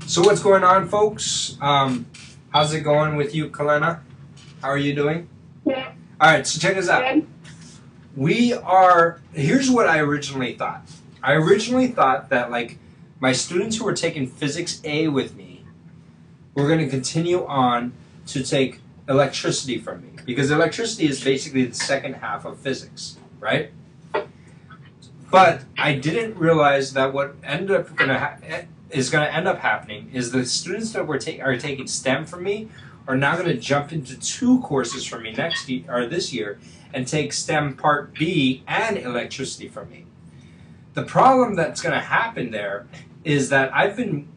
So what's going on, folks? How's it going with you, Kalena? How are you doing? Good. All right, so check us out. Good. Here's what I originally thought. I originally thought that, like, my students who were taking Physics A with me were going to continue on to take electricity from me. Because electricity is basically the second half of physics, right? But I didn't realize that what ended up is going to end up happening is the students that are taking STEM from me are now going to jump into 2 courses from me next year or this year and take STEM Part B and electricity from me. The problem that's going to happen there is that I've been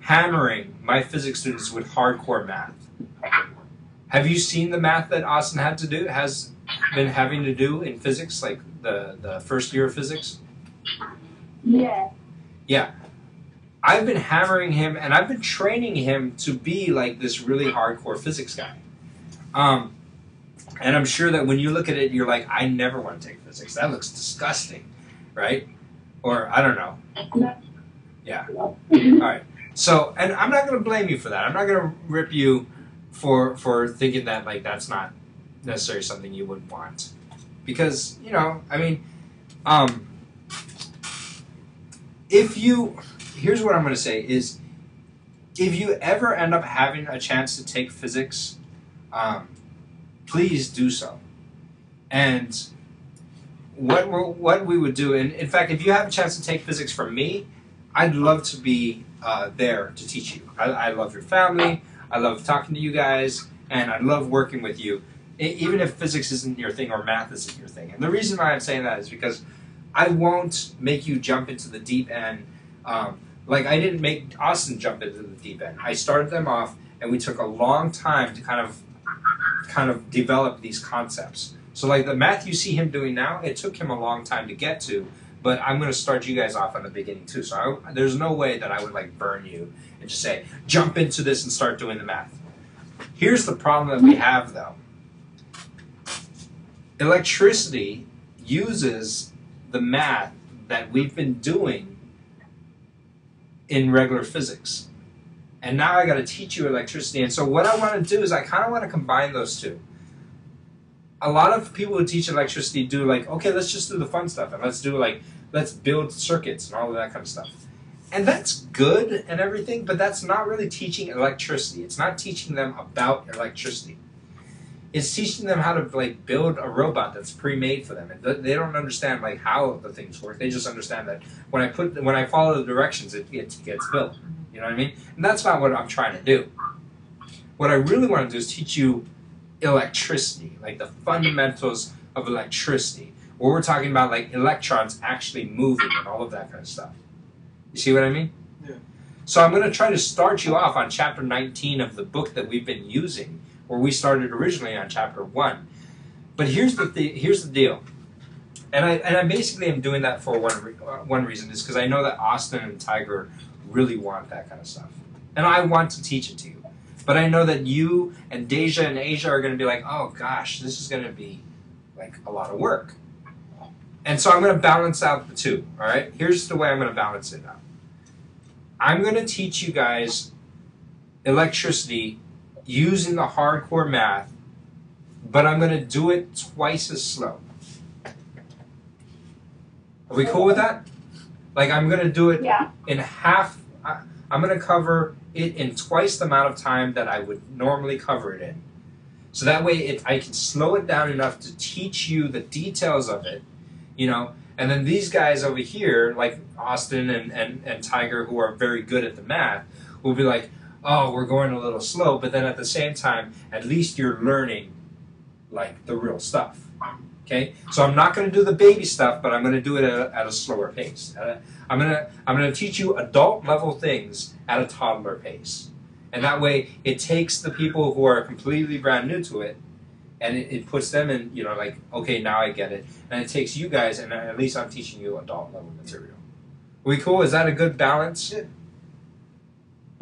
hammering my physics students with hardcore math. Have you seen the math that Austin has been having to do in physics, like the first year of physics? Yeah. Yeah. I've been hammering him, and I've been training him to be like this really hardcore physics guy. And I'm sure that when you look at it, you're like, I never want to take physics. That looks disgusting, right? Or, I don't know. Yeah. All right. So, and I'm not going to blame you for that. I'm not going to rip you for thinking that, like, that's not necessarily something you would want. Because, you know, I mean, here's what I'm going to say is, if you ever end up having a chance to take physics, please do so. And what we would do, and in fact, if you have a chance to take physics from me, I'd love to be there to teach you. I love your family, I love talking to you guys, and I love working with you, even if physics isn't your thing or math isn't your thing. And the reason why I'm saying that is because I won't make you jump into the deep end. Like I didn't make Austin jump into the deep end. I started them off, and we took a long time to kind of develop these concepts. So like the math you see him doing now, it took him a long time to get to, but I'm going to start you guys off on the beginning too. So there's no way that I would like burn you and just say, jump into this and start doing the math. Here's the problem that we have though. Electricity uses the math that we've been doing in regular physics. And now I got to teach you electricity. And so what I want to do is I kind of want to combine those two. A lot of people who teach electricity do like, okay, let's just do the fun stuff. And let's build circuits and all of that kind of stuff. And that's good and everything, but that's not really teaching electricity. It's not teaching them about electricity. It's teaching them how to like build a robot that's pre-made for them. And they don't understand like how the things work. They just understand that when I follow the directions, it gets built. You know what I mean? And that's not what I'm trying to do. What I really want to do is teach you electricity, like the fundamentals of electricity, where we're talking about like electrons actually moving and all of that kind of stuff. You see what I mean? Yeah. So I'm going to try to start you off on chapter 19 of the book that we've been using, where we started originally on chapter 1. But here's the deal. And I basically am doing that for one reason, is because I know that Austin and Tiger really want that kind of stuff. And I want to teach it to you. But I know that you and Deja and Asia are going to be like, oh gosh, this is going to be like a lot of work. And so I'm going to balance out the two, all right? Here's the way I'm going to balance it out. I'm going to teach you guys electricity using the hardcore math, but I'm going to do it twice as slow. Are we cool with that? Like I'm going to do it in half. I'm going to cover it in twice the amount of time that I would normally cover it in. So that way I can slow it down enough to teach you the details of it, you know, and then these guys over here, like Austin and Tiger, who are very good at the math, will be like, oh, we're going a little slow, but then at the same time, at least you're learning like the real stuff. Okay, so I'm not going to do the baby stuff, but I'm going to do it at a slower pace. I'm going to teach you adult level things at a toddler pace, and that way it takes the people who are completely brand new to it, and it puts them in, you know, like, okay, now I get it, and it takes you guys, and at least I'm teaching you adult level material. Are we cool? Is that a good balance?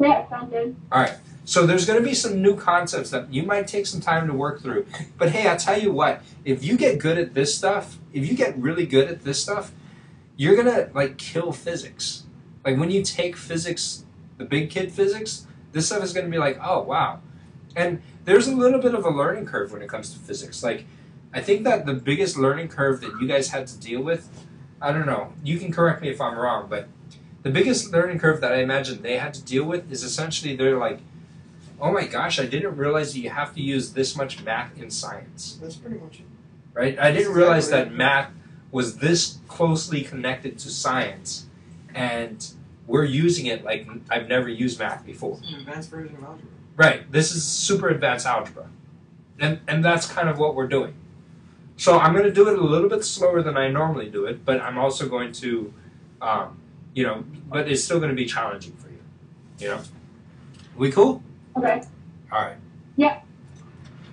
Yeah, sounds good. All right. So there's going to be some new concepts that you might take some time to work through. But hey, I tell you what, if you get good at this stuff, if you get really good at this stuff, you're going to like kill physics. Like when you take physics the big kid physics, this stuff is going to be like, oh, wow. And there's a little bit of a learning curve when it comes to physics. Like, I think that the biggest learning curve that you guys had to deal with, I don't know, you can correct me if I'm wrong, but the biggest learning curve that I imagine they had to deal with is essentially they're like, oh my gosh, I didn't realize that you have to use this much math in science. That's pretty much it. Right? I didn't realize that math was this closely connected to science, and we're using it like I've never used math before. It's an advanced version of algebra. Right. This is super advanced algebra. And that's kind of what we're doing. So I'm going to do it a little bit slower than I normally do it, but I'm also going to, you know, but it's still going to be challenging for you. You know? We cool? Okay. All right. Yeah.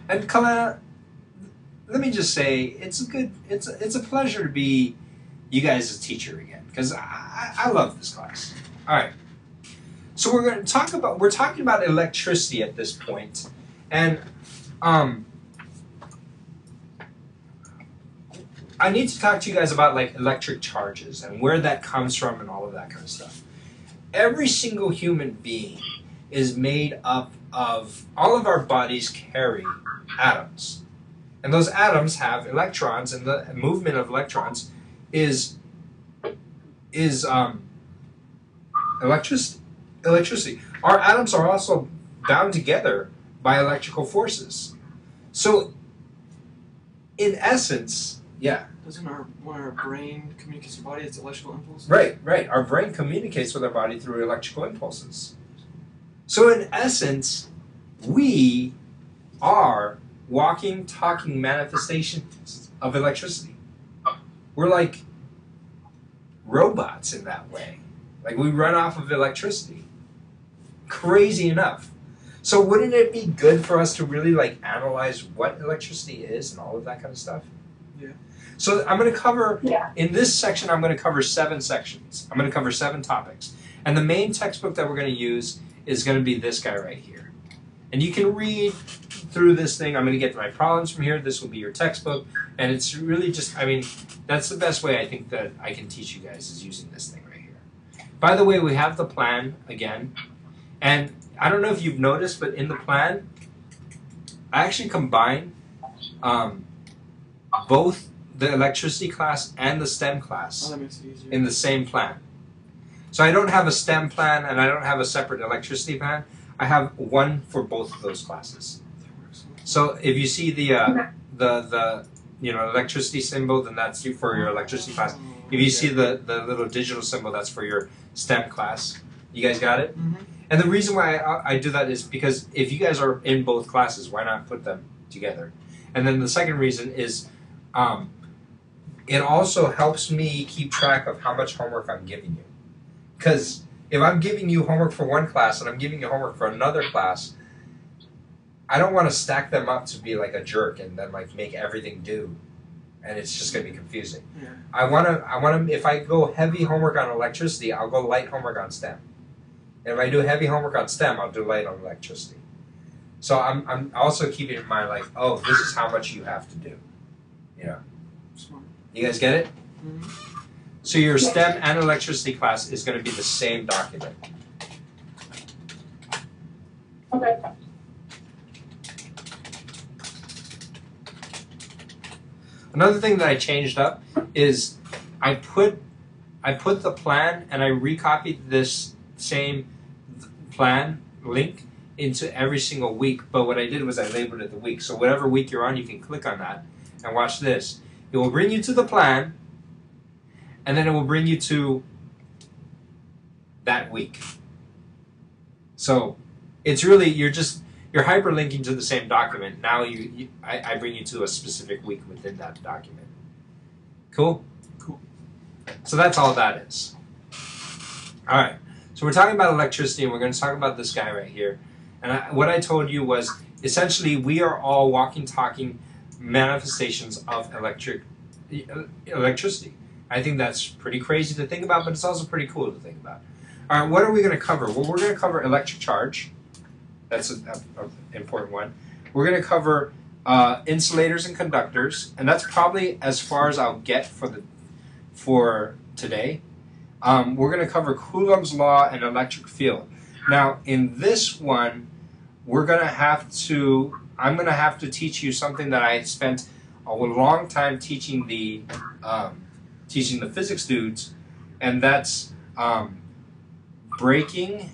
And Kalana, let me just say, it's a pleasure to be you guys' teacher again, because I love this class. All right. So we're talking about electricity at this point, and I need to talk to you guys about like electric charges and where that comes from and all of that kind of stuff. Every single human being is made up of, all of our bodies carry atoms. And those atoms have electrons, and the movement of electrons is electricity. Our atoms are also bound together by electrical forces. So, in essence, yeah. Doesn't when our brain communicates with our body, it's electrical impulses? Right, right. Our brain communicates with our body through electrical impulses. So, in essence, we are walking, talking manifestations of electricity. We're like robots in that way. Like we run off of electricity. Crazy enough. So wouldn't it be good for us to really like analyze what electricity is and all of that kind of stuff? Yeah. So I'm going to cover, in this section, I'm going to cover 7 sections. I'm going to cover 7 topics. And the main textbook that we're going to use is going to be this guy right here. And you can read through this thing. I'm going to get my problems from here. This will be your textbook. And it's really just, I mean, that's the best way I think that I can teach you guys is using this thing right here. By the way, we have the plan again. And I don't know if you've noticed, but in the plan, I actually combine both the electricity class and the STEM class in the same plan. So I don't have a STEM plan and I don't have a separate electricity plan. I have one for both of those classes. So if you see the electricity symbol, then that's for your electricity class. If you see the little digital symbol, that's for your STEM class. You guys got it? Mm-hmm. And the reason why I do that is because if you guys are in both classes, why not put them together? And then the second reason is it also helps me keep track of how much homework I'm giving you. Because if I'm giving you homework for one class and I'm giving you homework for another class, I don't want to stack them up to be like a jerk and then like make everything do, and it's just going to be confusing. Yeah. I want to. If I go heavy homework on electricity, I'll go light homework on STEM. And if I do heavy homework on STEM, I'll do light on electricity. So I'm also keeping in mind like, oh, this is how much you have to do. You know. Smart. You guys get it? Mm-hmm. So your STEM and electricity class is going to be the same document. Okay. Another thing that I changed up is I put the plan and I recopied this same plan link into every single week, but what I did was I labeled it the week. So whatever week you're on, you can click on that and watch this. It will bring you to the plan, and then it will bring you to that week. So it's really, you're hyperlinking to the same document. Now I bring you to a specific week within that document. Cool? Cool. So that's all that is. All right. So we're talking about electricity, and we're going to talk about this guy right here. And what I told you was, essentially, we are all walking, talking manifestations of electricity. I think that's pretty crazy to think about, but it's also pretty cool to think about. All right, what are we going to cover? Well, we're going to cover electric charge. That's an important one. We're going to cover insulators and conductors, and that's probably as far as I'll get for today. We're going to cover Coulomb's law and electric field. Now, in this one, I'm gonna have to teach you something that I spent a long time teaching the physics dudes, and that's braking